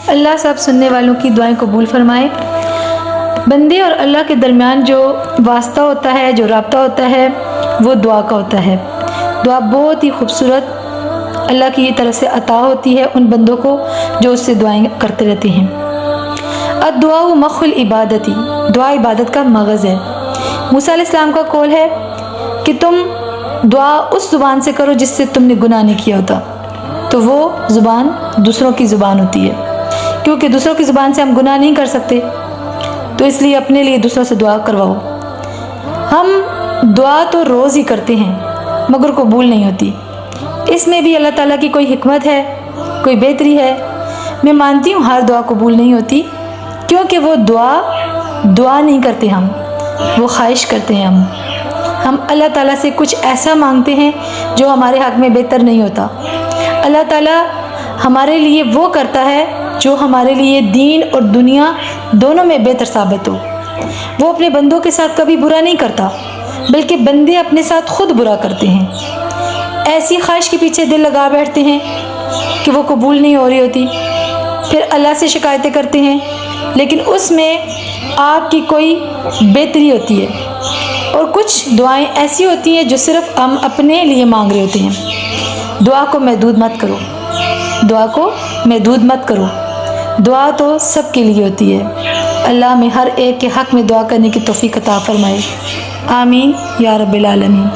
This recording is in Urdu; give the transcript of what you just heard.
اللہ سب سننے والوں کی دعائیں قبول فرمائے۔ بندے اور اللہ کے درمیان جو واسطہ ہوتا ہے، جو رابطہ ہوتا ہے، وہ دعا کا ہوتا ہے۔ دعا بہت ہی خوبصورت اللہ کی طرف سے عطا ہوتی ہے ان بندوں کو جو اس سے دعائیں کرتے رہتے ہیں۔ الدعاء مخ العبادتی، دعا عبادت کا مغز ہے۔ موسیٰ علیہ السلام کا قول ہے کہ تم دعا اس زبان سے کرو جس سے تم نے گناہ نہیں کیا ہوتا، تو وہ زبان دوسروں کی زبان ہوتی ہے، کیونکہ دوسروں کی زبان سے ہم گناہ نہیں کر سکتے، تو اس لیے اپنے لیے دوسروں سے دعا کرواؤ۔ ہم دعا تو روز ہی کرتے ہیں مگر قبول نہیں ہوتی، اس میں بھی اللہ تعالیٰ کی کوئی حکمت ہے، کوئی بہتری ہے۔ میں مانتی ہوں ہر دعا قبول نہیں ہوتی، کیونکہ وہ دعا نہیں کرتے، ہم وہ خواہش کرتے ہیں۔ ہم اللہ تعالیٰ سے کچھ ایسا مانگتے ہیں جو ہمارے حق میں بہتر نہیں ہوتا۔ اللہ تعالیٰ ہمارے لیے وہ کرتا ہے جو ہمارے لیے دین اور دنیا دونوں میں بہتر ثابت ہو۔ وہ اپنے بندوں کے ساتھ کبھی برا نہیں کرتا، بلکہ بندے اپنے ساتھ خود برا کرتے ہیں۔ ایسی خواہش کے پیچھے دل لگا بیٹھتے ہیں کہ وہ قبول نہیں ہو رہی ہوتی، پھر اللہ سے شکایتیں کرتے ہیں، لیکن اس میں آپ کی کوئی بہتری ہوتی ہے، اور کچھ دعائیں ایسی ہوتی ہیں جو صرف ہم اپنے لیے مانگ رہے ہوتے ہیں۔ دعا کو محدود مت کرو، دعا کو محدود مت کرو، دعا تو سب کے لیے ہوتی ہے۔ اللہ میں ہر ایک کے حق میں دعا کرنے کی توفیق عطا فرمائے، آمین یا رب العالمین۔